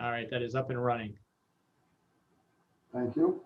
All right, that is up and running. Thank you.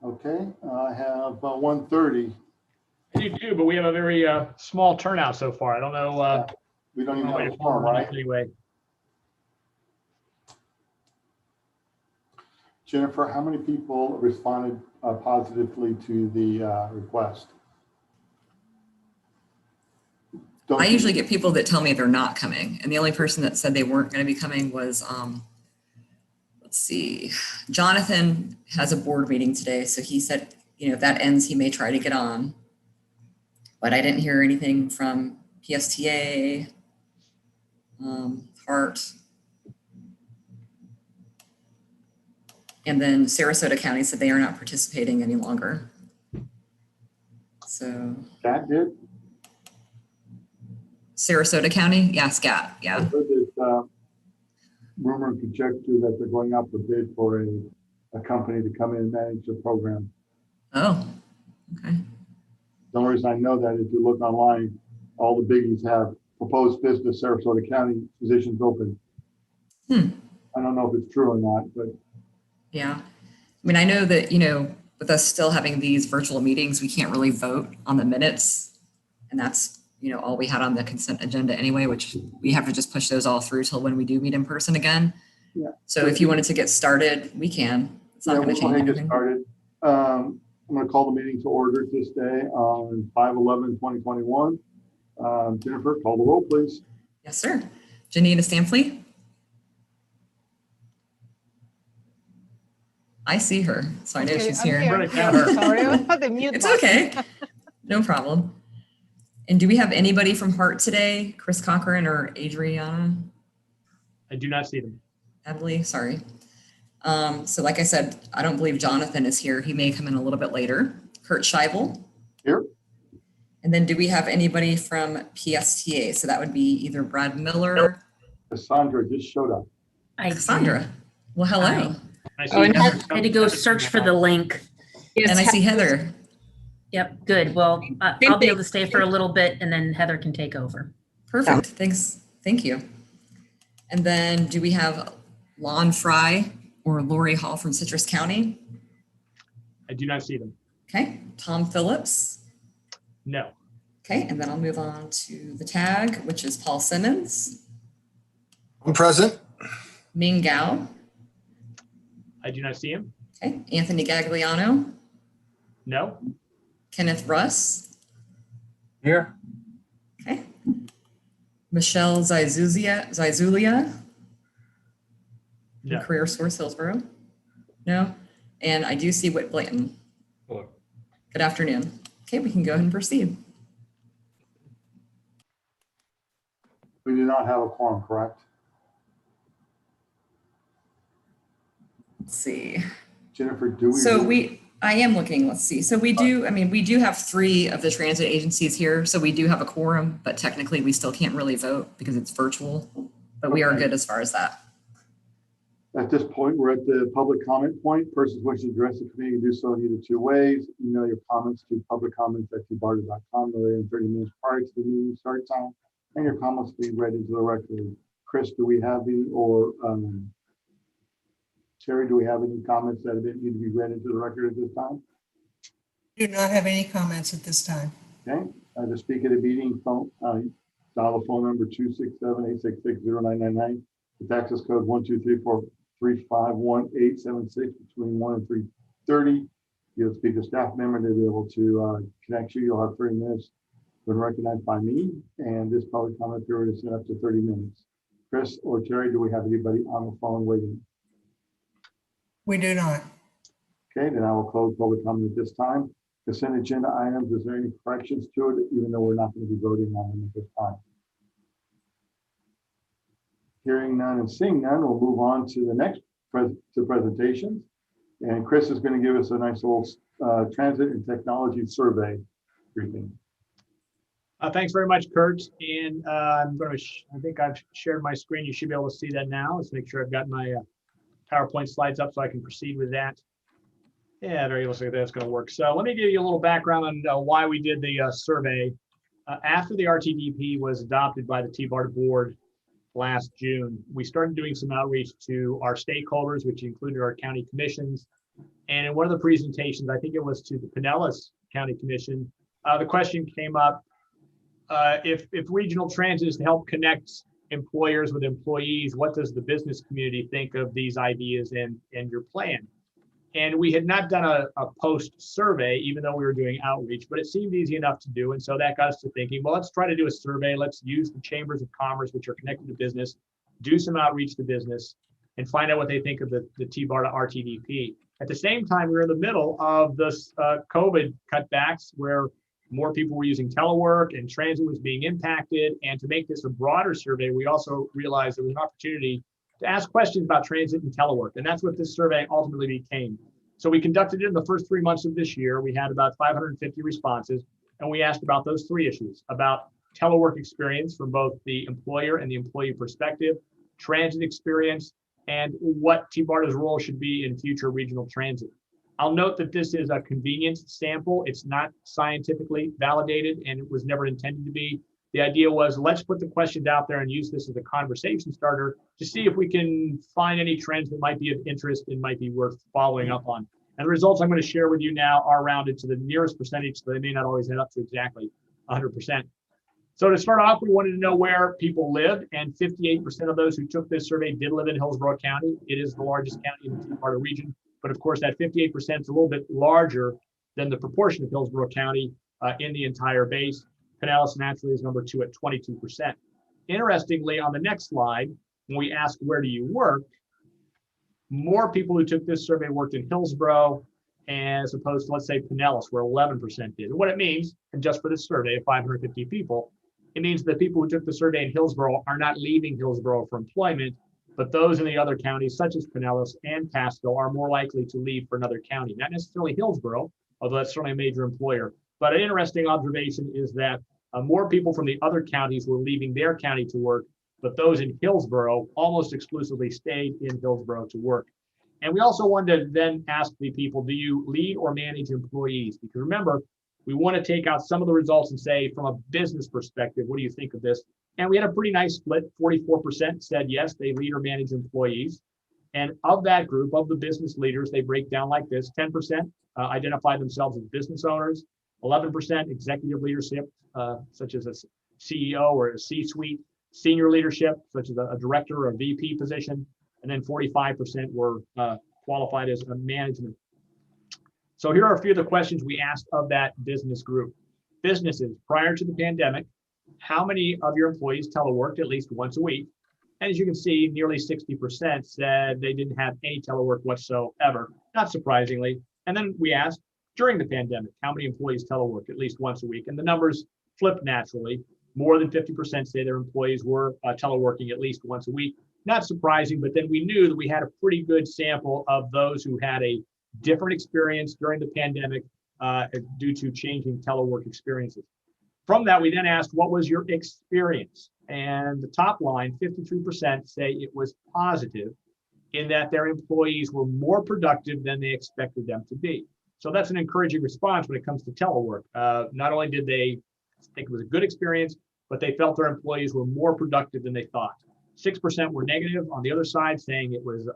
Okay, I have 1:30. I do too, but we have a very small turnout so far. I don't know. We don't even know have a if form, we're right? Anyway, Jennifer, how many people responded positively to the request? I usually get people that tell me they're not coming. And the only person that said they weren't going to be coming was, let's see, Jonathan has a board meeting today. So he said, you know, if that ends, he may try to get on. But I didn't hear anything from PSTA, Hart. And then Sarasota County said they are not participating any longer. So. That did? Sarasota County? Yeah, SCAT, I yeah. heard this rumor and conjecture that they're going out for bid for a company to come in and manage the program. Oh, okay. The only reason I know that is you look online, all the biggies have proposed business Sarasota County positions open. I don't know if it's true or not, but. Yeah. I mean, I know that, you know, with us still having these virtual meetings, we can't really vote on the minutes. And that's, you know, all we had on the consent agenda anyway, which we have to just push those all through till when we do meet in person again. Yeah. So if you wanted to get started, we can. It's not going to change anything. Get started. I'm going to call the meeting to order this day on 5/11/2021. Jennifer, call the roll, please. Yes, sir. Janina Stampley. I see her, so I know she's here. Sorry about the mute It's button. okay. No problem. And do we have anybody from Hart today? Chris Cochran or Adriana? I do not see them. Emily, sorry. So like I said, I don't believe Jonathan is here. He may come in a little bit later. Kurt Scheibel. Here. And then do we have anybody from PSTA? So that would be either Brad Miller. Cassandra just showed up. Cassandra. Well, hello. I And I had to go search for the link. And I see Heather. Yep, good. Well, I'll be able to stay for a little bit and then Heather can take over. Perfect. Thanks. Thank you. And then do we have Lon Fry or Lori Hall from Citrus County? I do not see them. Okay. Tom Phillips. No. Okay. And then I'll move on to the tag, which is Paul Simmons. I'm present. Ming Gao. I do not see him. Okay. Anthony Gagliano. No. Kenneth Russ. Here. Okay. Michelle Zizulia No. from Career Source Hillsborough. No. And I do see Whit Blanton. Hello. Good afternoon. Okay, we can go ahead and proceed. We do not have a quorum, correct? Let's see. Jennifer, do we? So I am looking, let's see. So we do have 3 of the transit agencies here. So we do have a quorum, but technically we still can't really vote because it's virtual, but we are Okay. good as far as that. At this point, we're at the public comment point. Persons wishing to address the committee can do so in either 2 ways. Email your comments to publiccomments@tbarta.com no later than 30 minutes prior to the meeting start time, and your comments will be read into the record. Chris, do we have any, or Terry, do we have any comments that need to be read into the record at this time? Do not have any comments at this time. Okay, to speak at a meeting, dial the phone number 267-866-0999. The access code 1234351-876 between 1 and 3:30. You'll speak to a staff member. They'll be able to connect you. You'll have 30 minutes when recognized by me, and this public comment period is set up to 30 minutes. Chris or Terry, do we have anybody on the phone waiting? We do not. Okay, then I will close public comment at this time. Consent agenda items, is there any corrections to it, even though we're not going to be voting on them at this time? Hearing none and seeing none, we'll move on to the next presentations. And Chris is going to give us a nice little transit and technology survey briefing. Thanks very much, Kurt. And I'm going to, I think I've shared my screen. You should be able to see that now. Let's make sure I've got my PowerPoint slides up so I can proceed with that. Yeah, there you looks like that's going to work. So let me give you a little background on why we did the survey. After the RTDP was adopted by the TBARTA board last June, we started doing some outreach to our stakeholders, which included our county commissions. And in one of the presentations, I think it was to the Pinellas County Commission, the question came up, if regional transit is to help connect employers with employees, what does the business community think of these ideas and your plan? And we had not done a post survey, even though we were doing outreach, but it seemed easy enough to do. And so that got us to thinking, well, let's try to do a survey. Let's use the chambers of commerce, which are connected to business, do some outreach to business, and find out what they think of the TBARTA RTDP. At the same time, we were in the middle of this COVID cutbacks where more people were using telework and transit was being impacted. And to make this a broader survey, we also realized there was an opportunity to ask questions about transit and telework. And that's what this survey ultimately became. So we conducted it in the first 3 months of this year. We had about 550 responses, and we asked about those 3 issues: about telework experience from both the employer and the employee perspective, transit experience, and what TBARTA's role should be in future regional transit. I'll note that this is a convenience sample. It's not scientifically validated, and it was never intended to be. The idea was, let's put the questions out there and use this as a conversation starter to see if we can find any trends that might be of interest and might be worth following up on. And the results I'm going to share with you now are rounded to the nearest percentage, so they may not always add up to exactly 100%. So to start off, we wanted to know where people lived, and 58% of those who took this survey did live in Hillsborough County. It is the largest county in the TBARTA region, but of course that 58% is a little bit larger than the proportion of Hillsborough County in the entire base. Pinellas naturally is number 2 at 22%. Interestingly, on the next slide, when we ask where do you work, more people who took this survey worked in Hillsborough as opposed to, let's say, Pinellas, where 11% did. And what it means, and just for this survey of 550 people, it means that people who took the survey in Hillsborough are not leaving Hillsborough for employment, but those in the other counties, such as Pinellas and Pasco, are more likely to leave for another county. Not necessarily Hillsborough, although that's certainly a major employer. But an interesting observation is that more people from the other counties were leaving their county to work, but those in Hillsborough almost exclusively stayed in Hillsborough to work. And we also wanted to then ask the people, do you lead or manage employees? Because remember, we want to take out some of the results and say, from a business perspective, what do you think of this? And we had a pretty nice split. 44% said yes, they lead or manage employees. And of that group, of the business leaders, they break down like this: 10% identify themselves as business owners, 11% executive leadership, such as a CEO or a C-suite, senior leadership, such as a director or a VP position, and then 45% were qualified as a management. So here are a few of the questions we asked of that business group. businesses prior to the pandemic, how many of your employees teleworked at least once a week? And as you can see, nearly 60% said they didn't have any telework whatsoever, not surprisingly. And then we asked during the pandemic, how many employees telework at least once a week? And the numbers flipped naturally. More than 50% say their employees were teleworking at least once a week. Not surprising, but then we knew that we had a pretty good sample of those who had a different experience during the pandemic due to changing telework experiences. From that, we then asked, what was your experience? And the top line, 53% say it was positive in that their employees were more productive than they expected them to be. So that's an encouraging response when it comes to telework. Not only did they think it was a good experience, but they felt their employees were more productive than they thought. 6% were negative on the other side, saying it was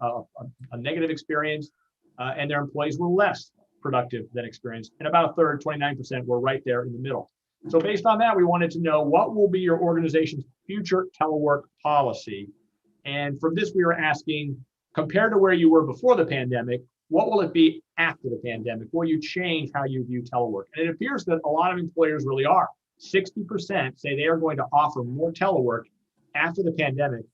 a negative experience, and their employees were less productive than experienced. And about a third, 29%, were right there in the middle. So based on that, we wanted to know what will be your organization's future telework policy. And from this, we were asking, compared to where you were before the pandemic, what will it be after the pandemic? Will you change how you view telework? And it appears that a lot of employers really are. 60% say they are going to offer more telework after the pandemic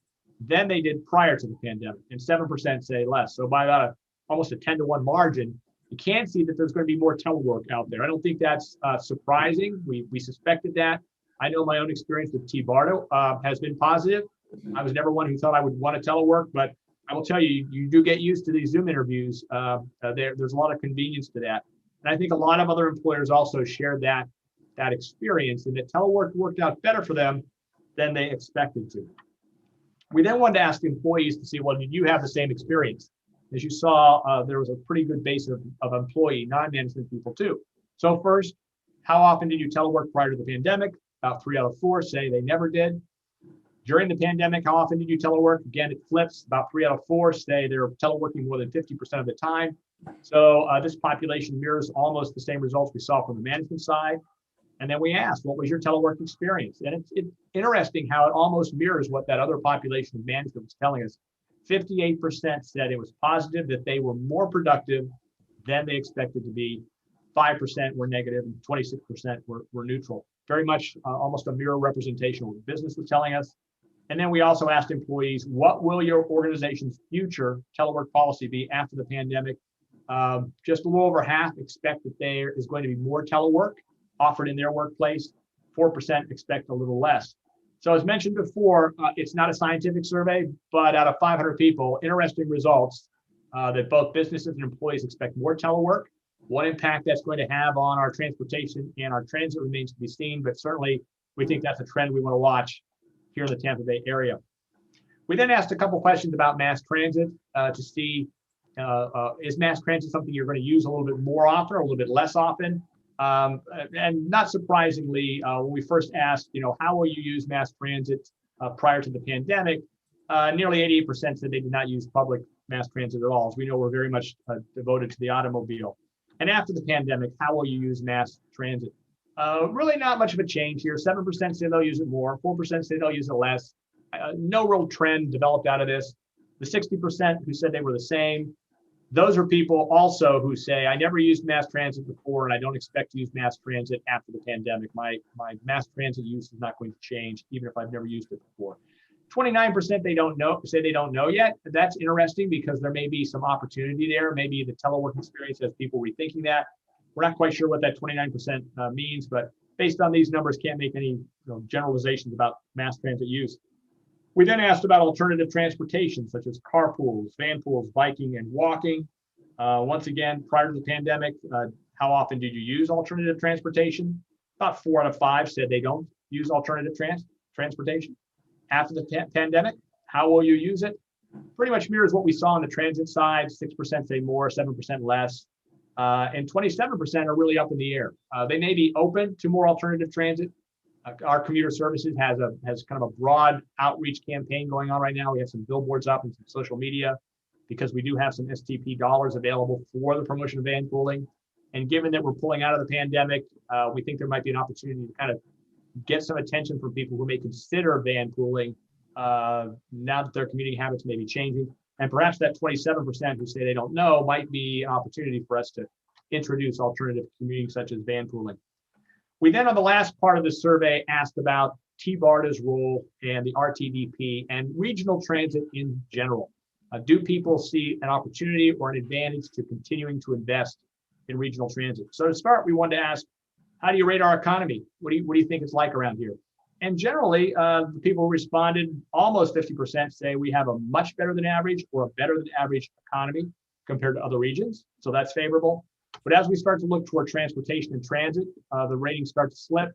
than they did prior to the pandemic, and 7% say less. So by about almost a 10-to-1 margin, you can see that there's going to be more telework out there. I don't think that's surprising. We suspected that. I know my own experience with TBARTA has been positive. I was never one who thought I would want to telework, but I will tell you, you do get used to these Zoom interviews. There's a lot of convenience to that. And I think a lot of other employers also shared that experience, and that telework worked out better for them than they expected to. We then wanted to ask employees to see, well, did you have the same experience? As you saw, there was a pretty good base of employee, non-management people too. So first, how often did you telework prior to the pandemic? About 3 out of 4 say they never did. During the pandemic, how often did you telework? Again, it flips. About 3 out of 4 say they're teleworking more than 50% of the time. So this population mirrors almost the same results we saw from the management side. And then we asked, what was your telework experience? And it's interesting how it almost mirrors what that other population of management was telling us. 58% said it was positive, that they were more productive than they expected to be. 5% were negative, and 26% were neutral. Very much almost a mirror representation of what the business was telling us. And then we also asked employees, what will your organization's future telework policy be after the pandemic? Just a little over half expect that there is going to be more telework offered in their workplace. 4% expect a little less. So as mentioned before, it's not a scientific survey, but out of 500 people, interesting results that both businesses and employees expect more telework. What impact that's going to have on our transportation and our transit remains to be seen, but certainly we think that's a trend we want to watch here in the Tampa Bay area. We then asked a couple questions about mass transit to see, is mass transit something you're going to use a little bit more often or a little bit less often? And not surprisingly, when we first asked, how will you use mass transit prior to the pandemic, nearly 88% said they did not use public mass transit at all. As we know, we're very much devoted to the automobile. And after the pandemic, how will you use mass transit? Really not much of a change here. 7% say they'll use it more, 4% say they'll use it less. No real trend developed out of this. The 60% who said they were the same, those are people also who say, I never used mass transit before, and I don't expect to use mass transit after the pandemic. My mass transit use is not going to change, even if I've never used it before. 29% they don't know, say they don't know yet. That's interesting because there may be some opportunity there. Maybe the telework experience has people rethinking that. We're not quite sure what that 29% means, but based on these numbers, can't make any generalizations about mass transit use. We then asked about alternative transportation, such as carpools, van pools, biking, and walking. Once again, prior to the pandemic, how often did you use alternative transportation? About 4 out of 5 said they don't use alternative transportation. After the pandemic, how will you use it? Pretty much mirrors what we saw on the transit side. 6% say more, 7% less. And 27% are really up in the air. They may be open to more alternative transit. Our commuter services has kind of a broad outreach campaign going on right now. We have some billboards up and some social media because we do have some STP dollars available for the promotion of van pooling. And given that we're pulling out of the pandemic, we think there might be an opportunity to kind of get some attention from people who may consider van pooling now that their commuting habits may be changing. And perhaps that 27% who say they don't know might be an opportunity for us to introduce alternative commuting such as van pooling. We then on the last part of the survey asked about TBARTA's role and the RTDP and regional transit in general. Do people see an opportunity or an advantage to continuing to invest in regional transit? So to start, we wanted to ask, how do you rate our economy? What do you think it's like around here? And generally, the people who responded, almost 50% say we have a much better than average or a better than average economy compared to other regions. So that's favorable. But as we start to look toward transportation and transit, the ratings start to slip.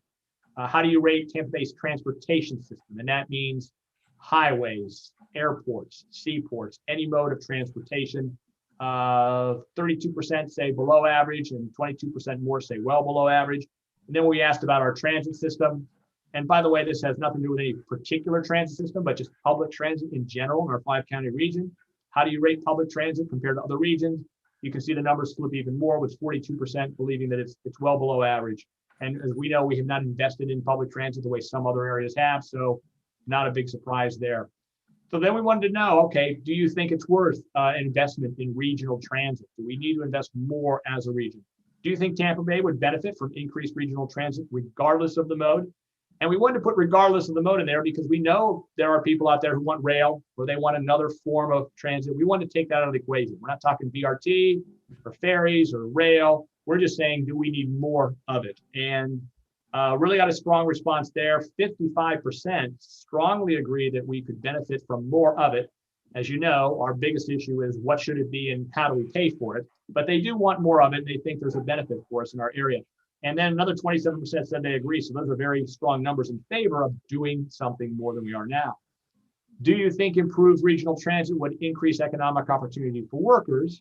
How do you rate Tampa Bay's transportation system? And that means highways, airports, seaports, any mode of transportation. 32% say below average and 22% more say well below average. And then we asked about our transit system. And by the way, this has nothing to do with any particular transit system, but just public transit in general in our 5-county region. How do you rate public transit compared to other regions? You can see the numbers flip even more, with 42% believing that it's well below average. And as we know, we have not invested in public transit the way some other areas have, so not a big surprise there. So then we wanted to know, okay, do you think it's worth investment in regional transit? Do we need to invest more as a region? Do you think Tampa Bay would benefit from increased regional transit regardless of the mode? And we wanted to put regardless of the mode in there because we know there are people out there who want rail or they want another form of transit. We want to take that out of the equation. We're not talking BRT or ferries or rail. We're just saying, do we need more of it? And really got a strong response there. 55% strongly agree that we could benefit from more of it. As you know, our biggest issue is what should it be and how do we pay for it? But they do want more of it. And they think there's a benefit for us in our area. And then another 27% said they agree. So those are very strong numbers in favor of doing something more than we are now. Do you think improved regional transit would increase economic opportunity for workers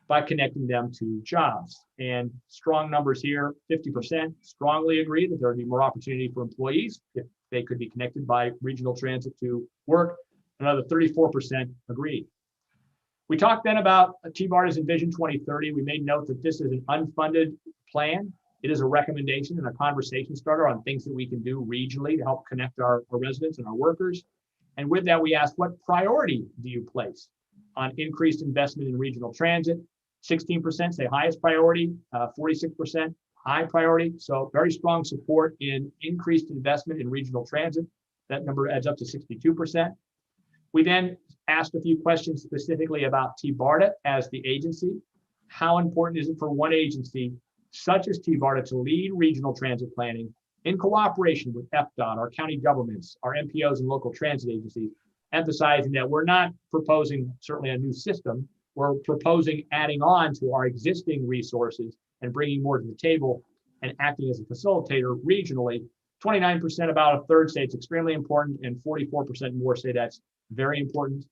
by connecting them to jobs? And strong numbers here, 50% strongly agree that there would be more opportunity for employees if they could be connected by regional transit to work. Another 34% agree. We talked then about TBARTA's Envision 2030. We made note that this is an unfunded plan. It is a recommendation and a conversation starter on things that we can do regionally to help connect our residents and our workers. And with that, we asked, what priority do you place on increased investment in regional transit? 16% say highest priority, 46% high priority. So very strong support in increased investment in regional transit. That number adds up to 62%. We then asked a few questions specifically about TBARTA as the agency. How important is it for one agency such as TBARTA to lead regional transit planning in cooperation with FDOT, our county governments, our MPOs and local transit agencies, emphasizing that we're not proposing certainly a new system, we're proposing adding on to our existing resources and bringing more to the table and acting as a facilitator regionally. 29%, about a third, say it's extremely important, and 44% more say that's very important.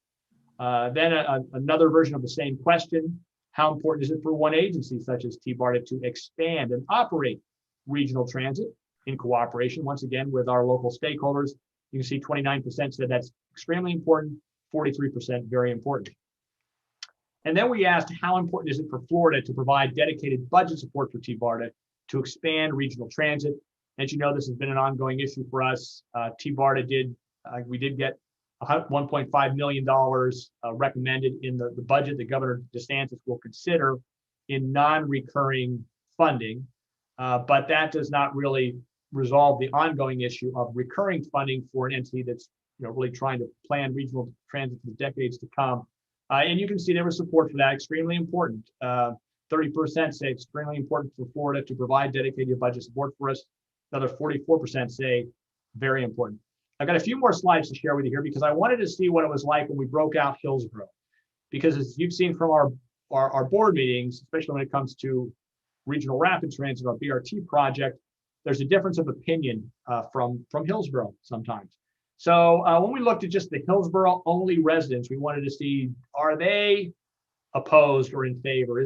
Then another version of the same question. How important is it for one agency such as TBARTA to expand and operate regional transit in cooperation, once again, with our local stakeholders? You can see 29% said that's extremely important, 43% very important. And then we asked, how important is it for Florida to provide dedicated budget support for TBARTA to expand regional transit? As you know, this has been an ongoing issue for us. TBARTA we did get $1.5 million recommended in the budget that Governor DeSantis will consider in non-recurring funding, but that does not really resolve the ongoing issue of recurring funding for an entity that's really trying to plan regional transit for the decades to come. And you can see there was support for that, extremely important. 30% say extremely important for Florida to provide dedicated budget support for us. Another 44% say very important. I've got a few more slides to share with you here because I wanted to see what it was like when we broke out Hillsborough. Because as you've seen from our board meetings, especially when it comes to regional rapid transit, our BRT project, there's a difference of opinion from Hillsborough sometimes. So when we looked at just the Hillsborough only residents, we wanted to see, are they opposed or in favor?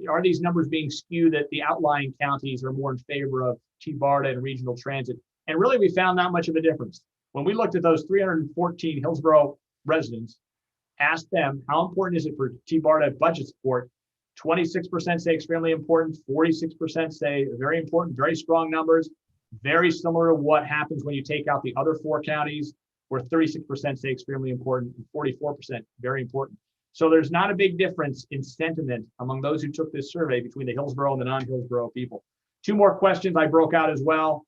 Are these numbers being skewed that the outlying counties are more in favor of TBARTA and regional transit? And really, we found not much of a difference. When we looked at those 314 Hillsborough residents, asked them, how important is it for TBARTA budget support? 26% say extremely important, 46% say very important, very strong numbers, very similar to what happens when you take out the other 4 counties, where 36% say extremely important and 44% very important. So there's not a big difference in sentiment among those who took this survey between the Hillsborough and the non-Hillsborough people. 2 more questions I broke out as well.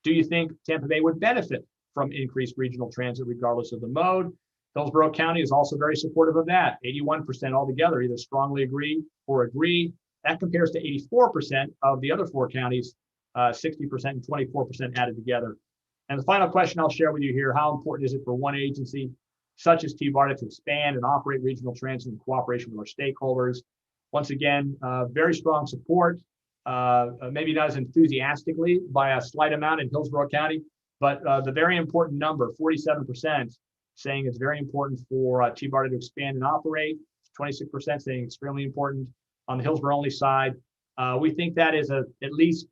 Do you think Tampa Bay would benefit from increased regional transit regardless of the mode? Hillsborough County is also very supportive of that. 81% altogether either strongly agree or agree. That compares to 84% of the other 4 counties, 60% and 24% added together. And the final question I'll share with you here, how important is it for one agency such as TBARTA to expand and operate regional transit in cooperation with our stakeholders? Once again, very strong support, maybe not as enthusiastically by a slight amount in Hillsborough County, but the very important number, 47%, saying it's very important for TBARTA to expand and operate, 26% saying extremely important. On the Hillsborough only side, we think that is at least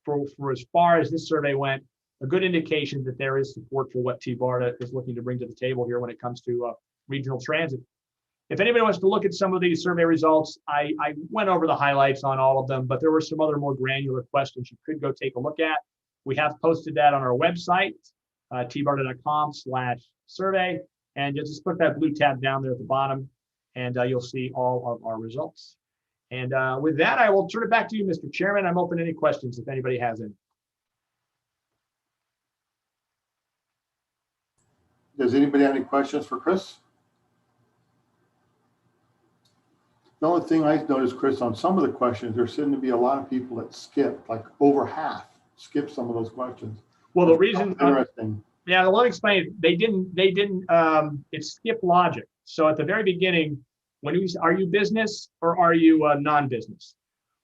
for as far as this survey went, a good indication that there is support for what TBARTA is looking to bring to the table here when it comes to regional transit. If anybody wants to look at some of these survey results, I went over the highlights on all of them, but there were some other more granular questions you could go take a look at. We have posted that on our website, tbarta.com/survey, and you'll just put that blue tab down there at the bottom, and you'll see all of our results. And with that, I will turn it back to you, Mr. Chairman. I'm open to any questions if anybody has any. Does anybody have any questions for Chris? The only thing I noticed, Chris, on some of the questions, there seem to be a lot of people that skip, like over half skip some of those questions. Well, the reason, interesting. Yeah, let me explain. They didn't. It skipped logic. So at the very beginning, when you are you business or are you non-business?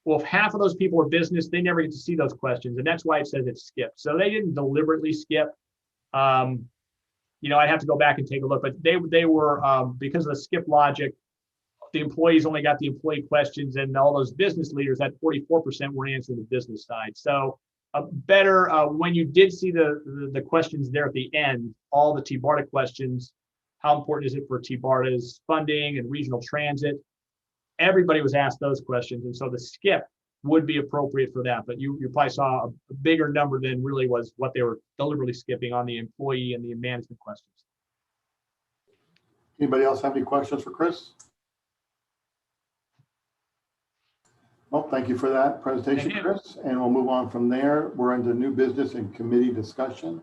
Well, if half of those people are business, they never get to see those questions, and that's why it says it skipped. So they didn't deliberately skip. I'd have to go back and take a look, but they were because of the skip logic. The employees only got the employee questions, and all those business leaders, that 44% were answering the business side. So better when you did see the questions there at the end, all the TBARTA questions, how important is it for TBARTA's funding and regional transit? Everybody was asked those questions, and so the skip would be appropriate for that. But you probably saw a bigger number than really was what they were deliberately skipping on the employee and the management questions. Anybody else have any questions for Chris? Well, thank you for that presentation, Chris. And we'll move on from there. We're into new business and committee discussion.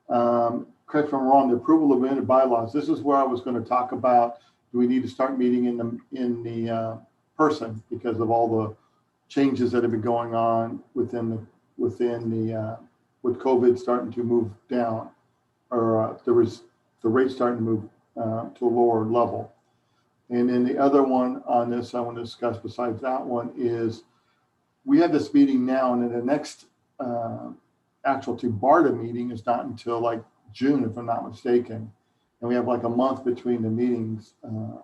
Correct me if I'm wrong, the approval of amended bylaws. This is where I was going to talk about, do we need to start meeting in the person because of all the changes that have been going on with COVID starting to move down, or the rate starting to move to a lower level. And then the other one on this I want to discuss besides that one is we have this meeting now, and then the next actual TBARTA meeting is not until like June, if I'm not mistaken. And we have like a month between the meetings.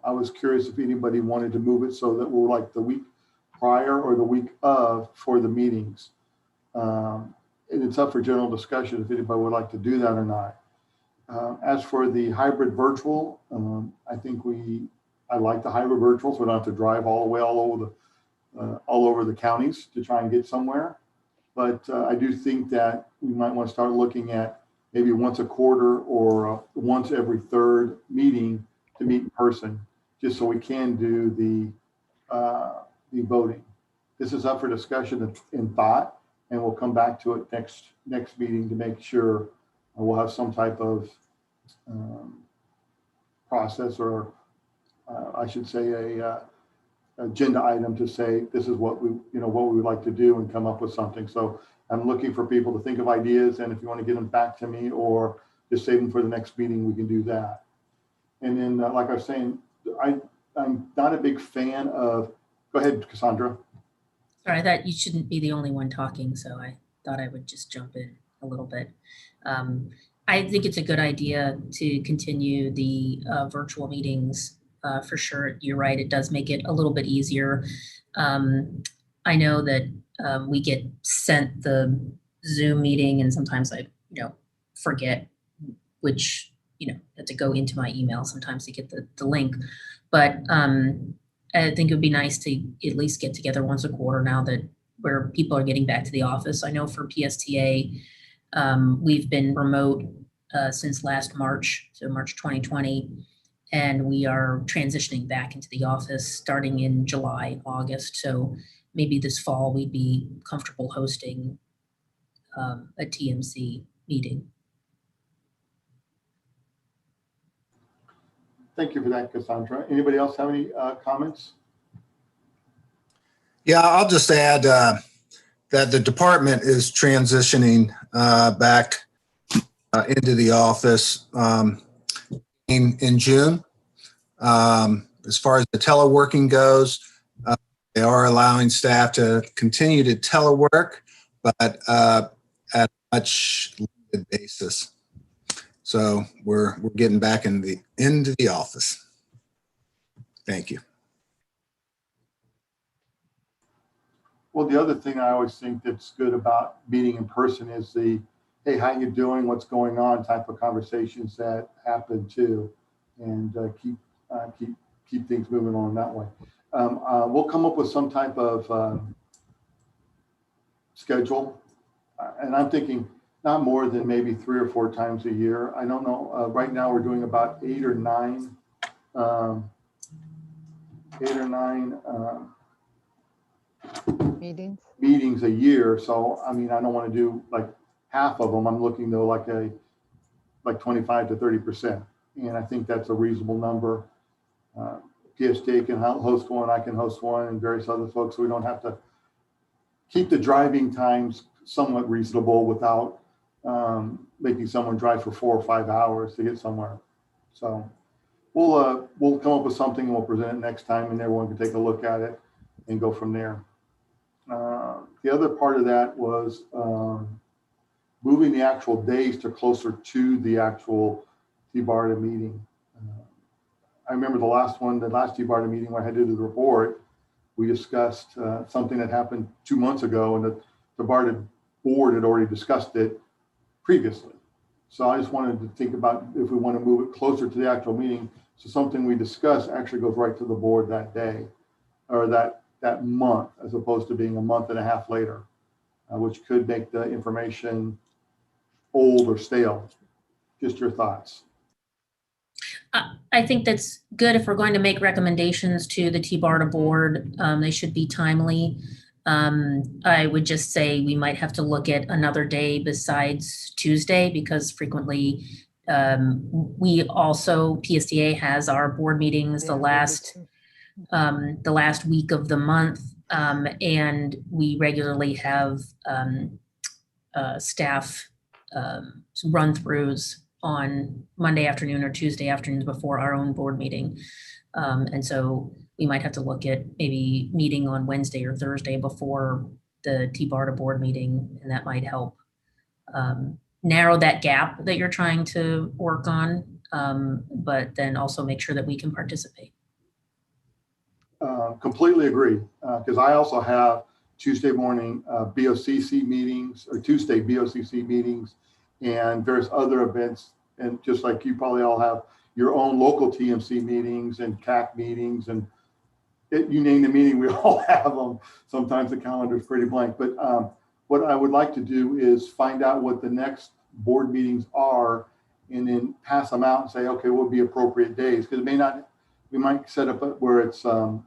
I was curious if anybody wanted to move it so that we're like the week prior or the week of for the meetings. And it's up for general discussion if anybody would like to do that or not. As for the hybrid virtual, I like the hybrid virtual, so I don't have to drive all the way all over the counties to try and get somewhere. But I do think that we might want to start looking at maybe once a quarter or once every third meeting to meet in person, just so we can do the voting. This is up for discussion and thought, and we'll come back to it next meeting to make sure we'll have some type of process, or I should say a agenda item to say this is what we would like to do and come up with something. So I'm looking for people to think of ideas, and if you want to get them back to me or just save them for the next meeting, we can do that. And then, like I was saying, I'm not a big fan of. Go ahead, Cassandra. Sorry, I thought you shouldn't be the only one talking, so I thought I would just jump in a little bit. I think it's a good idea to continue the virtual meetings. For sure, you're right. It does make it a little bit easier. I know that we get sent the Zoom meeting, and sometimes I, forget which, have to go into my email sometimes to get the link. But I think it would be nice to at least get together once a quarter now that where people are getting back to the office. I know for PSTA, we've been remote since last March, so March 2020. And we are transitioning back into the office starting in July, August. So maybe this fall we'd be comfortable hosting a TMC meeting. Thank you for that, Cassandra. Anybody else have any comments? Yeah, I'll just add that the department is transitioning back into the office in June. As far as the teleworking goes, they are allowing staff to continue to telework, but at a much limited basis. So we're getting back into the office. Thank you. Well, the other thing I always think that's good about meeting in person is the, hey, how you doing? What's going on? Type of conversations that happen too, and keep things moving on that way. We'll come up with some type of schedule, and I'm thinking not more than maybe 3 or 4 times a year. I don't know. Right now we're doing about 8 or 9. 8 or 9 meetings a year. So, I mean, I don't want to do like half of them. I'm looking to like 25 to 30%. And I think that's a reasonable number. PSJ can host one, I can host one, and various other folks. So we don't have to keep the driving times somewhat reasonable without making someone drive for 4 or 5 hours to get somewhere. So we'll come up with something and we'll present it next time, and everyone can take a look at it and go from there. The other part of that was moving the actual days to closer to the actual TBARTA meeting. I remember the last TBARTA meeting where I had to do the report, we discussed something that happened 2 months ago, and the TBARTA board had already discussed it previously. So I just wanted to think about if we want to move it closer to the actual meeting, so something we discuss actually goes right to the board that day or that month, as opposed to being a month and a half later, which could make the information old or stale. Just your thoughts. I think that's good. If we're going to make recommendations to the TBARTA board, they should be timely. I would just say we might have to look at another day besides Tuesday, because frequently we also, PSTA has our board meetings the last week of the month, and we regularly have staff run-throughs on Monday afternoon or Tuesday afternoons before our own board meeting. And so we might have to look at maybe meeting on Wednesday or Thursday before the TBARTA board meeting, and that might help narrow that gap that you're trying to work on, but then also make sure that we can participate. Completely agree, because I also have Tuesday morning BOCC meetings, or Tuesday BOCC meetings, and various other events. And just like you probably all have your own local TMC meetings and CAC meetings, and you name the meeting, we all have them. Sometimes the calendar is pretty blank. But what I would like to do is find out what the next board meetings are, and then pass them out and say, okay, what would be appropriate days? Because we might set up where it's the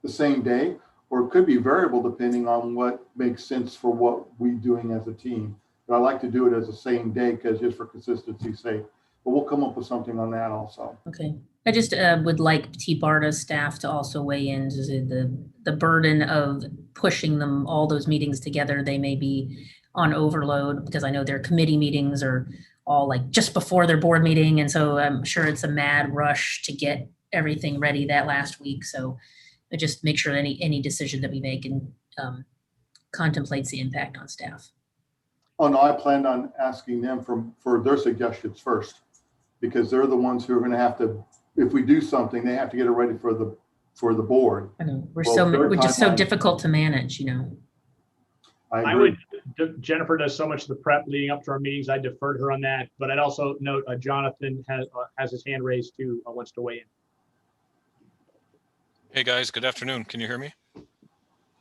same day, or it could be variable depending on what makes sense for what we're doing as a team. But I like to do it as the same day, because just for consistency's sake. But we'll come up with something on that also. Okay. I just would like TBARTA staff to also weigh in to the burden of pushing them, all those meetings together. They may be on overload, because I know their committee meetings are all like just before their board meeting. And so I'm sure it's a mad rush to get everything ready that last week. So just make sure any decision that we make and contemplates the impact on staff. Oh no, I planned on asking them for their suggestions first, because they're the ones who are going to have to, if we do something, they have to get it ready for the board. I know we're just so difficult to manage, you know. I agree. Jennifer does so much of the prep leading up to our meetings. I defer to her on that, but I'd also note Jonathan has his hand raised too, wants to weigh in. Hey guys, good afternoon. Can you hear me?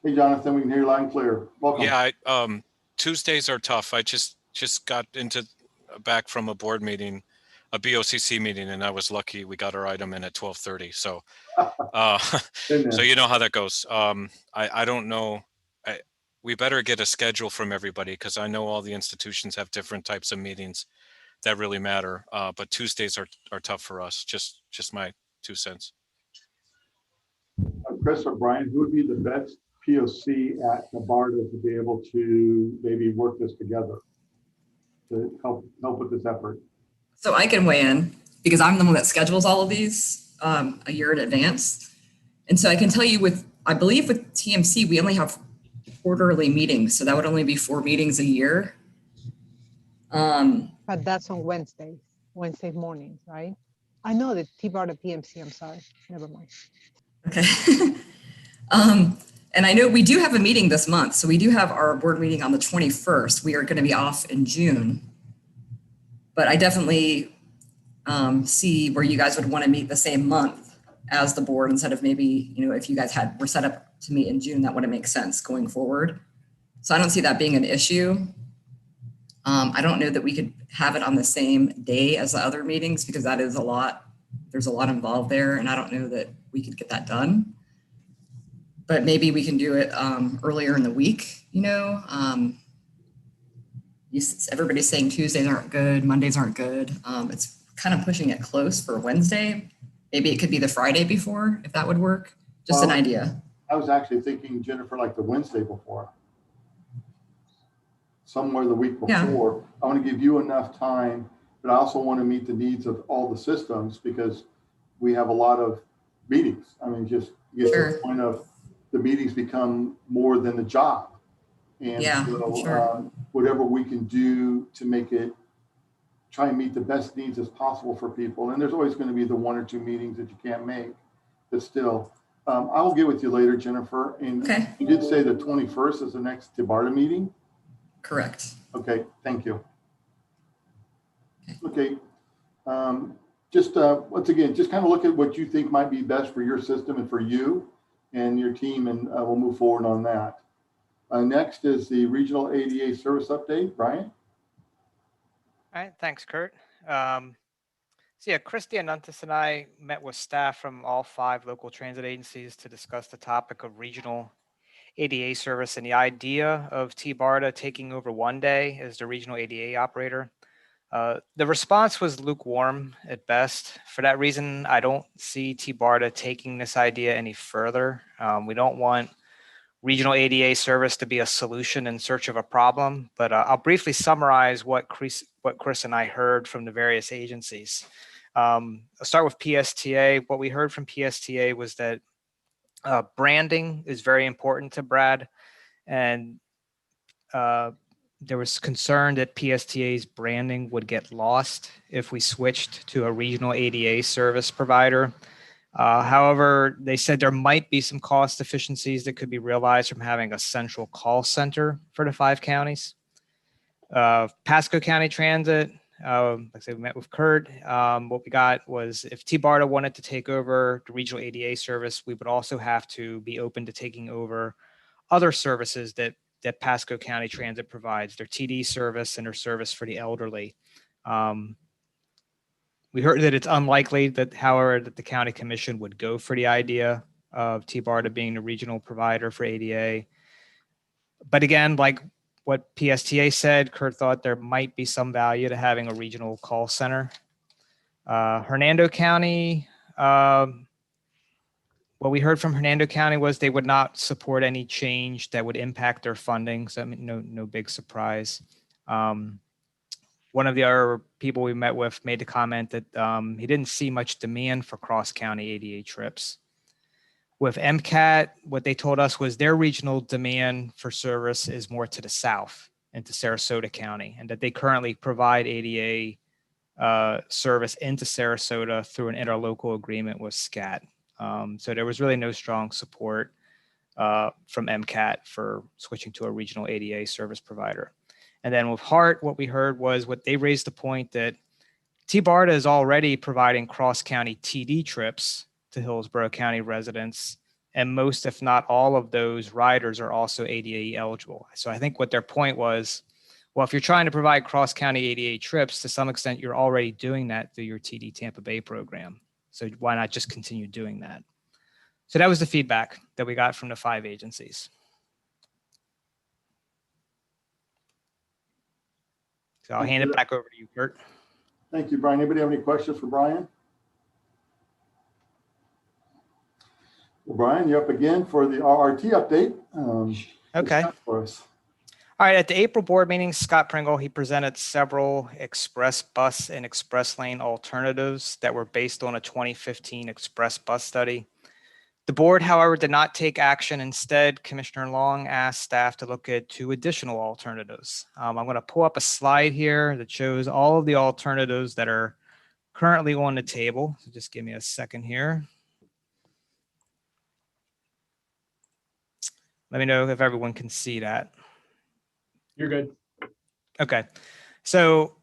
Hey Jonathan, we can hear you loud and clear. Welcome. Yeah, Tuesdays are tough. I just got back from a board meeting. a BOCC meeting, and I was lucky we got our item in at 12:30. So, Been so there. you know how that goes. I don't know. We better get a schedule from everybody because I know all the institutions have different types of meetings that really matter. But Tuesdays are tough for us. Just my 2 cents. Chris or Brian, who would be the best POC at the BARTA to be able to maybe work this together to help with this effort? So I can weigh in because I'm the one that schedules all of these a year in advance. And so I can tell you I believe with TMC, we only have quarterly meetings. So that would only be 4 meetings a year. But that's on Wednesday mornings, right? I know the TBARTA PMC, I'm sorry, never mind. Okay. And I know we do have a meeting this month. So we do have our board meeting on the 21st. We are going to be off in June. But I definitely see where you guys would want to meet the same month as the board instead of maybe, if you guys were set up to meet in June, that wouldn't make sense going forward. So I don't see that being an issue. I don't know that we could have it on the same day as the other meetings because that is a lot. There's a lot involved there, and I don't know that we could get that done. But maybe we can do it earlier in the week, everybody's saying Tuesdays aren't good, Mondays aren't good. It's kind of pushing it close for Wednesday. Maybe it could be the Friday before, if that would work. Just an idea. I was actually thinking, Jennifer, like the Wednesday before. Somewhere the week before. Yeah. I want to give you enough time, but I also want to meet the needs of all the systems because we have a lot of meetings. I mean, just get to the point of the meetings become more than the job. And so whatever we can do to make it, try and meet the best needs as possible for people. And there's always going to be the 1 or 2 meetings that you can't make, but still, I will get with you later, Jennifer. And you did say the 21st is the next TBARTA meeting? Correct. Okay, thank you. Okay, once again, just kind of look at what you think might be best for your system and for you and your team, and we'll move forward on that. Next is the regional ADA service update. Brian? All right, thanks, Kurt. So yeah, Christy Anuntis and I met with staff from all 5 local transit agencies to discuss the topic of regional ADA service and the idea of TBARTA taking over one day as the regional ADA operator. The response was lukewarm at best. For that reason, I don't see TBARTA taking this idea any further. We don't want regional ADA service to be a solution in search of a problem, but I'll briefly summarize what Chris and I heard from the various agencies. I'll start with PSTA. What we heard from PSTA was that branding is very important to Brad, and there was concern that PSTA's branding would get lost if we switched to a regional ADA service provider. However, they said there might be some cost efficiencies that could be realized from having a central call center for the 5 counties. Pasco County Transit, like I said, we met with Kurt. What we got was if TBARTA wanted to take over the regional ADA service, we would also have to be open to taking over other services that Pasco County Transit provides, their TD service and their service for the elderly. We heard that it's unlikely that, however, that the county commission would go for the idea of TBARTA being the regional provider for ADA. But again, like what PSTA said, Kurt thought there might be some value to having a regional call center. Hernando County, what we heard from Hernando County was they would not support any change that would impact their funding. So I mean, no big surprise. One of the other people we met with made the comment that he didn't see much demand for cross-county ADA trips. With MCAT, what they told us was their regional demand for service is more to the south into Sarasota County, and that they currently provide ADA service into Sarasota through an interlocal agreement with SCAT. So there was really no strong support from MCAT for switching to a regional ADA service provider. And then with HART, what we heard was what they raised the point that TBARTA is already providing cross-county TD trips to Hillsborough County residents, and most, if not all of those riders are also ADA eligible. So I think what their point was Well, if you're trying to provide cross-county ADA trips, to some extent, you're already doing that through your TD Tampa Bay program. So why not just continue doing that? So that was the feedback that we got from the 5 agencies. So I'll hand it back over to you, Kurt. Thank you, Brian. Anybody have any questions for Brian? Well, Brian, you're up again for the RRT update. Okay. For us. All right, at the April board meeting, Scott Pringle, he presented several express bus and express lane alternatives that were based on a 2015 express bus study. The board, however, did not take action. Instead, Commissioner Long asked staff to look at 2 additional alternatives. I'm going to pull up a slide here that shows all of the alternatives that are currently on the table. So just give me a second here. Let me know if everyone can see that. You're good. Okay, so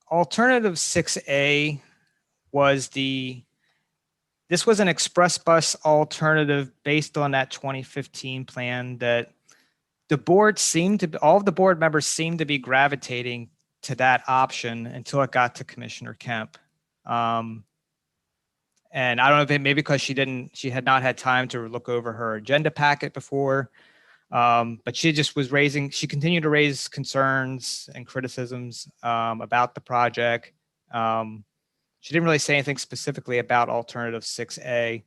alternative 6A was this was an express bus alternative based on that 2015 plan that the board all of the board members seemed to be gravitating to that option until it got to Commissioner Kemp. And I don't know if it maybe because she had not had time to look over her agenda packet before. But she continued to raise concerns and criticisms about the project. She didn't really say anything specifically about alternative 6A.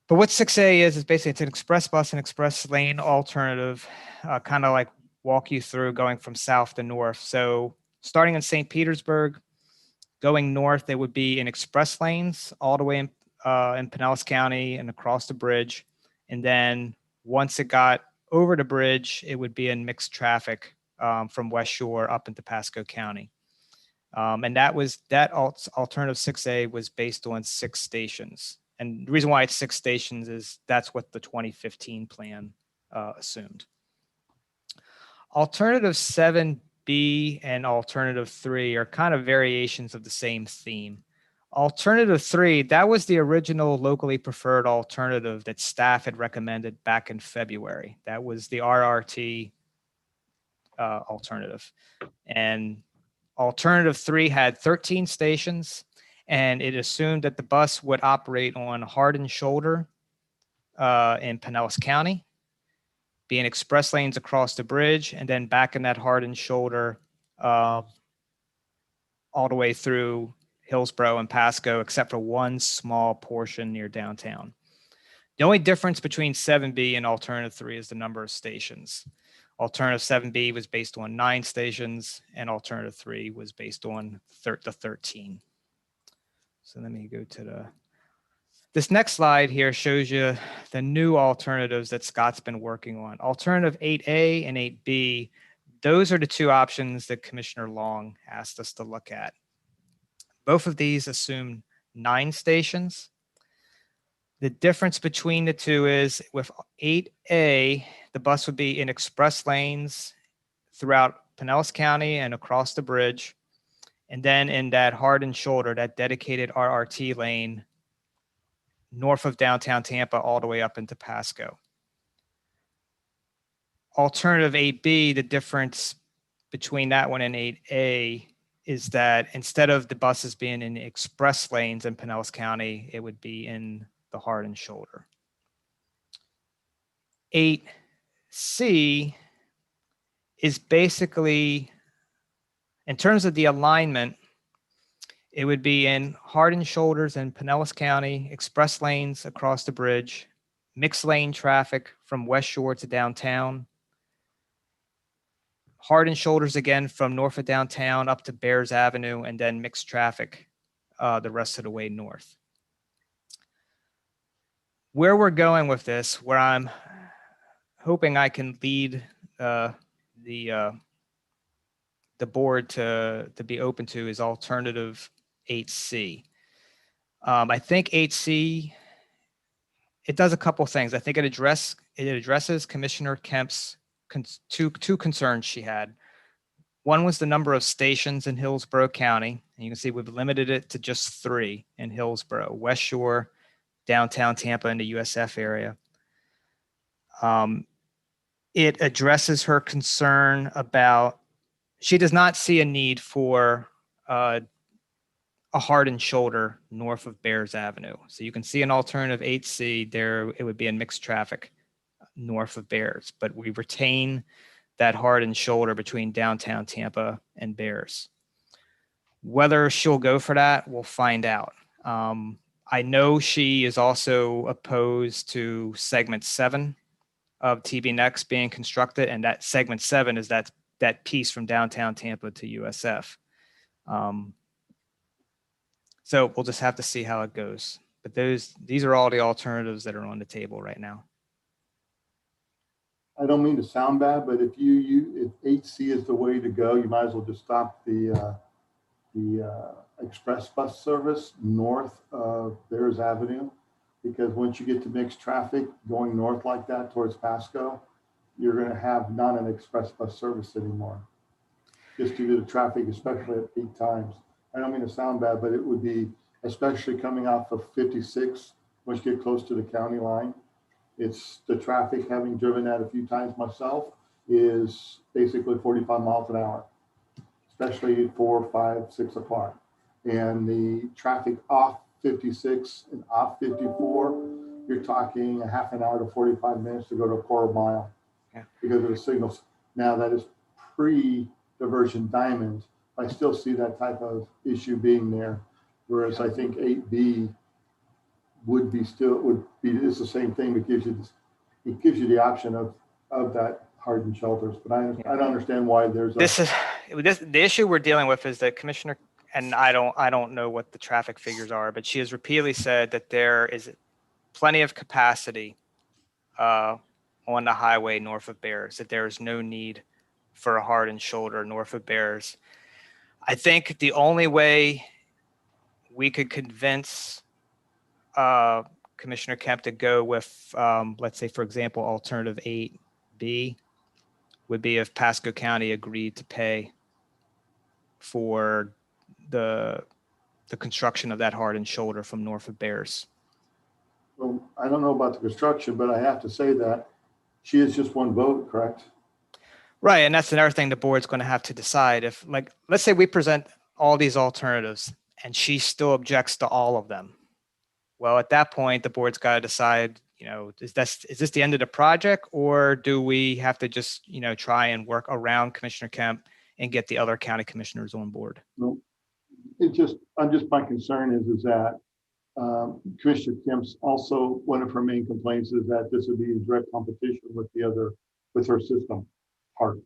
But what 6A is basically it's an express bus and express lane alternative, kind of like walk you through going from south to north. So starting in St. Petersburg, going north, there would be in express lanes all the way in Pinellas County and across the bridge. And then once it got over the bridge, it would be in mixed traffic from West Shore up into Pasco County. And that alternative 6A was based on 6 stations. And the reason why it's 6 stations is that's what the 2015 plan assumed. Alternative 7B and alternative 3 are kind of variations of the same theme. Alternative 3, that was the original locally preferred alternative that staff had recommended back in February. That was the RRT alternative. And alternative 3 had 13 stations, and it assumed that the bus would operate on Hard and Shoulder in Pinellas County, be in express lanes across the bridge, and then back in that Hard and Shoulder all the way through Hillsborough and Pasco, except for one small portion near downtown. The only difference between 7B and alternative 3 is the number of stations. Alternative 7B was based on 9 stations, and alternative 3 was based on the 13. So let me go to this next slide here shows you the new alternatives that Scott's been working on. Alternative 8A and 8B, those are the 2 options that Commissioner Long asked us to look at. Both of these assume 9 stations. The difference between the 2 is with 8A, the bus would be in express lanes throughout Pinellas County and across the bridge. And then in that Hard and Shoulder, that dedicated RRT lane, north of downtown Tampa, all the way up into Pasco. Alternative 8B, the difference between that one and 8A is that instead of the buses being in express lanes in Pinellas County, it would be in the Hard and Shoulder. 8C is basically, in terms of the alignment, it would be in Hard and Shoulders in Pinellas County, express lanes across the bridge, mixed lane traffic from West Shore to downtown, Hard and Shoulders again from north of downtown up to Bears Avenue, and then mixed traffic the rest of the way north. Where we're going with this, where I'm hoping I can lead the board to be open to, is alternative 8C. I think 8C, it does a couple things. I think it addresses Commissioner Kemp's two concerns she had. One was the number of stations in Hillsborough County. And you can see we've limited it to just 3 in Hillsborough: West Shore, downtown Tampa, and the USF area. it addresses her concern about, she does not see a need for a hardened shoulder north of Bears Avenue. So you can see an alternative 8C there. It would be in mixed traffic north of Bears, but we retain that hardened shoulder between downtown Tampa and Bears. Whether she'll go for that, we'll find out. I know she is also opposed to segment 7 of TB Next being constructed, and that segment 7 is that piece from downtown Tampa to USF. So we'll just have to see how it goes. But these are all the alternatives that are on the table right now. I don't mean to sound bad, but if 8C is the way to go, you might as well just stop the express bus service north of Bears Avenue, because once you get to mixed traffic going north like that towards Pasco, you're going to have not an express bus service anymore, just due to the traffic, especially at peak times. I don't mean to sound bad, but it would be, especially coming off of 56, once you get close to the county line. It's the traffic, having driven that a few times myself, is basically 45 miles an hour, especially 4, 5, 6 o'clock. And the traffic off 56 and off 54, you're talking a half an hour to 45 minutes to go to a quarter mile because of the signals. Now that is pre-diversion diamond. I still see that type of issue being there. Whereas I think 8B would be it's the same thing, but it gives you the option of that hardened shelters. But I don't understand why there's the issue we're dealing with is that Commissioner, and I don't know what the traffic figures are, but she has repeatedly said that there is plenty of capacity on the highway north of Bears, that there is no need for a hardened shoulder north of Bears. I think the only way we could convince Commissioner Kemp to go with, let's say, for example, alternative 8B would be if Pasco County agreed to pay for the construction of that hardened shoulder from north of Bears. Well, I don't know about the construction, but I have to say that she is just one vote, correct? Right, and that's another thing the board's going to have to decide. If, like, let's say we present all these alternatives and she still objects to all of them. Well, at that point, the board's got to decide, is this the end of the project, or do we have to just, try and work around Commissioner Kemp and get the other county commissioners on board? No, my concern is that Commissioner Kemp's also, one of her main complaints is that this would be in direct competition with her system part.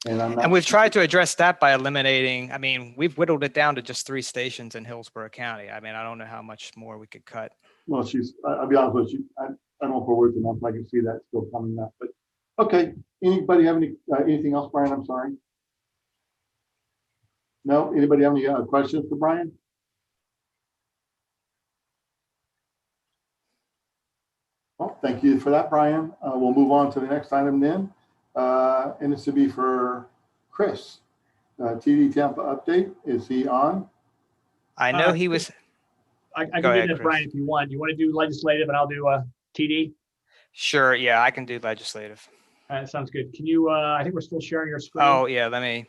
And we've tried to address that by eliminating, we've whittled it down to just 3 stations in Hillsborough County. I don't know how much more we could cut. Well, I'll be honest with you, I don't know if we're worth enough. I can see that still coming up, but okay. Anybody have anything else, Brian? I'm sorry. No, anybody have any questions for Brian? Well, thank you for that, Brian. We'll move on to the next item then. And this would be for Chris. TD Tampa update. Is he on? I know he was. I can do that, Brian, if you want. You want to do legislative and I'll do TD? Sure. Yeah, I can do legislative. That sounds good. Can you, I think we're still sharing your screen. Oh, yeah. Let me.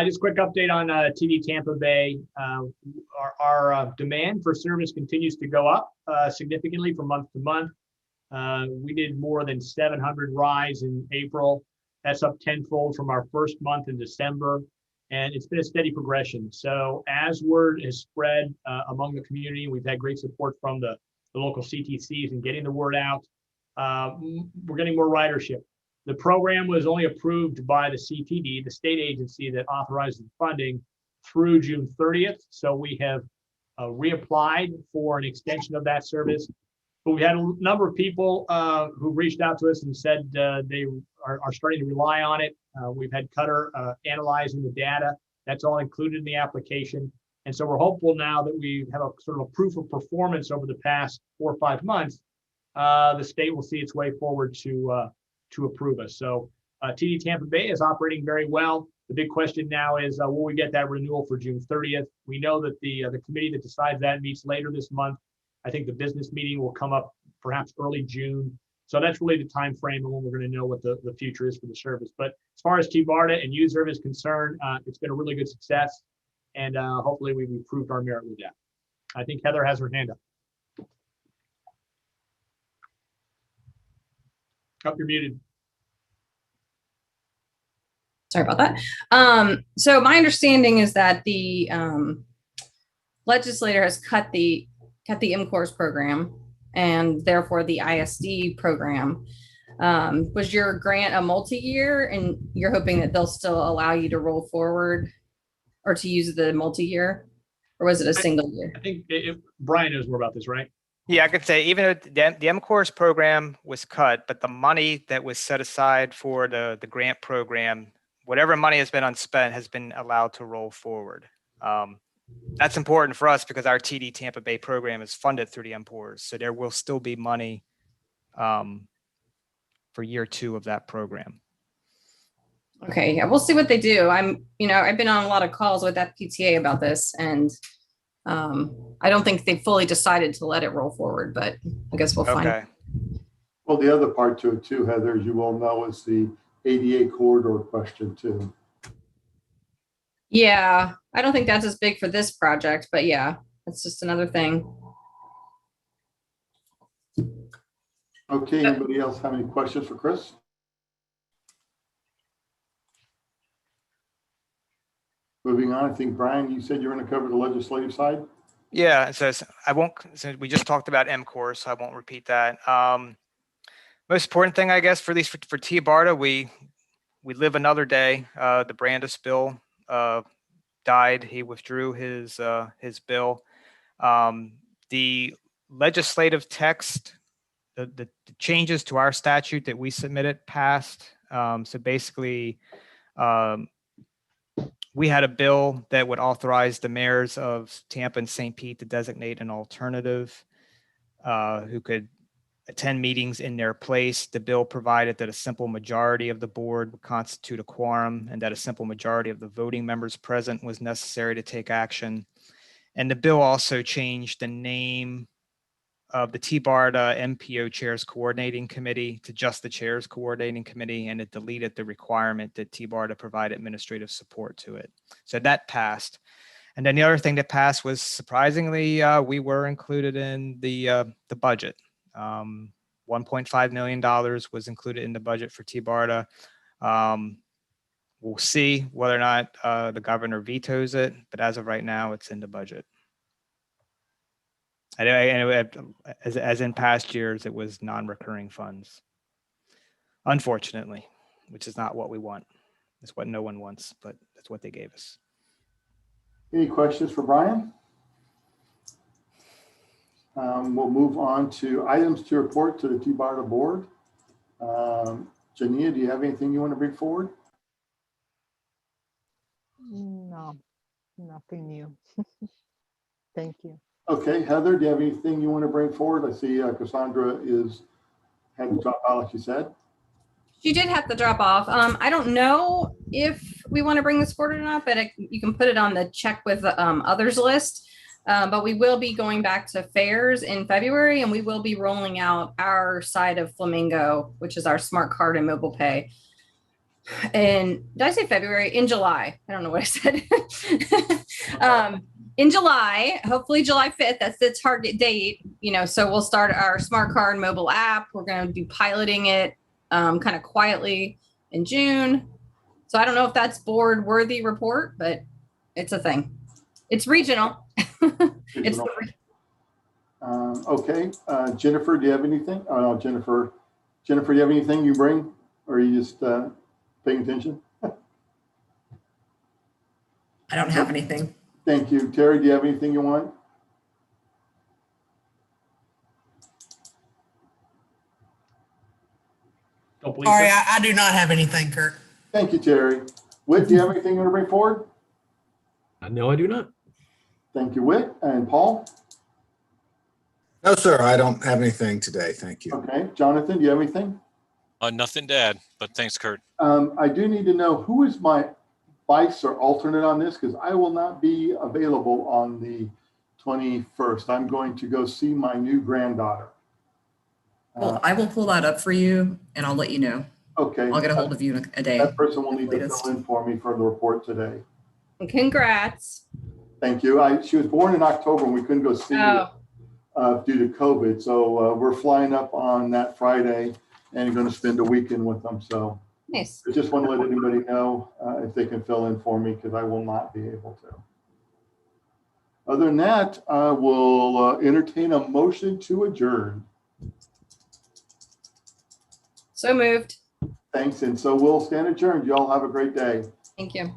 Just a quick update on TD Tampa Bay. Our demand for service continues to go up significantly from month to month. We did more than 700 rides in April. That's up tenfold from our first month in December. And it's been a steady progression. So as word has spread among the community, we've had great support from the local CTCs in getting the word out. We're getting more ridership. The program was only approved by the CTD, the state agency that authorizes the funding, through June 30th. So we have reapplied for an extension of that service. But we had a number of people who reached out to us and said they are starting to rely on it. We've had Cutter analyzing the data. That's all included in the application. And so we're hopeful now that we have a sort of a proof of performance over the past 4 or 5 months. The state will see its way forward to approve us. So TD Tampa Bay is operating very well. The big question now is, will we get that renewal for June 30th? We know that the committee that decides that meets later this month. I think the business meeting will come up perhaps early June. So that's really the time frame and when we're going to know what the future is for the service. But as far as TBARTA and youth service is concerned, it's been a really good success. And hopefully we've proved our merit with that. I think Heather has her hand up. Up, you're muted. Sorry about that. So my understanding is that the legislator has cut the MCORS program and therefore the ISD program. Was your grant a multi-year, and you're hoping that they'll still allow you to roll forward or to use the multi-year, or was it a single year? I think Brian knows more about this, right? Yeah, I could say even though the MCORS program was cut, but the money that was set aside for the grant program, whatever money has been unspent has been allowed to roll forward. That's important for us because our TD Tampa Bay program is funded through the MCORS. So there will still be money for year 2 of that program. Okay, yeah, we'll see what they do. I've been on a lot of calls with FPTA about this, and I don't think they fully decided to let it roll forward, but I guess we'll find out. Okay. Well, the other part to it too, Heather, as you all know, is the ADA corridor question too. Yeah, I don't think that's as big for this project, but yeah, that's just another thing. Okay, anybody else have any questions for Chris? Moving on, I think, Brian, you said you're going to cover the legislative side. Yeah, it says I won't. So we just talked about MCORS, so I won't repeat that. Most important thing, I guess, for TBARTA, we live another day. The Brandis bill died. He withdrew his bill. The legislative text, the changes to our statute that we submitted passed. So basically, we had a bill that would authorize the mayors of Tampa and St. Pete to designate an alternative who could attend meetings in their place. The bill provided that a simple majority of the board would constitute a quorum and that a simple majority of the voting members present was necessary to take action. And the bill also changed the name of the TBARTA MPO Chairs Coordinating Committee to just the Chairs Coordinating Committee, and it deleted the requirement that TBARTA provide administrative support to it. So that passed. And then the other thing that passed was, surprisingly, we were included in the budget. $1.5 million was included in the budget for TBARTA. We'll see whether or not the governor vetoes it, but as of right now, it's in the budget. And as in past years, it was non-recurring funds, unfortunately, which is not what we want. It's what no one wants, but that's what they gave us. Any questions for Brian? We'll move on to items to report to the TBARTA board. Jania, do you have anything you want to bring forward? No, nothing new. Thank you. Okay, Heather, do you have anything you want to bring forward? I see Cassandra had to drop out, like you said. She did have to drop off. I don't know if we want to bring this forward or not, but you can put it on the check with others list. But we will be going back to fairs in February, and we will be rolling out our side of Flamingo, which is our smart card and mobile pay. And did I say February? In July. I don't know what I said. In July, hopefully July 5th, that's the target date, so we'll start our smart card mobile app. We're going to be piloting it kind of quietly in June. So I don't know if that's board worthy report, but it's a thing. It's regional. It's okay. Jennifer, do you have anything? Oh no, Jennifer, do you have anything you bring, or are you just paying attention? I don't have anything. Thank you. Terry, do you have anything you want? Don't believe Sorry, so. I do not have anything, Kurt. Thank you, Terry. Whit, do you have anything you want to bring forward? No, I do not. Thank you, Whit. And Paul? No, sir, I don't have anything today. Thank you. Okay. Jonathan, do you have anything? Nothing to add, but thanks, Kurt. I do need to know who is my vice or alternate on this, because I will not be available on the 21st. I'm going to go see my new granddaughter. Well, I will pull that up for you and I'll let you know. Okay. I'll get a hold of you in a day. That person will need to latest. fill in for me for the report today. Congrats. Thank you. She was born in October and we couldn't go see her due to COVID. So we're flying up on that Friday and going to spend a weekend with them. So Nice. I just want to let anybody know if they can fill in for me because I will not be able to. Other than that, I will entertain a motion to adjourn. So moved. Thanks. And so we'll stand adjourned. You all have a great day. Thank you.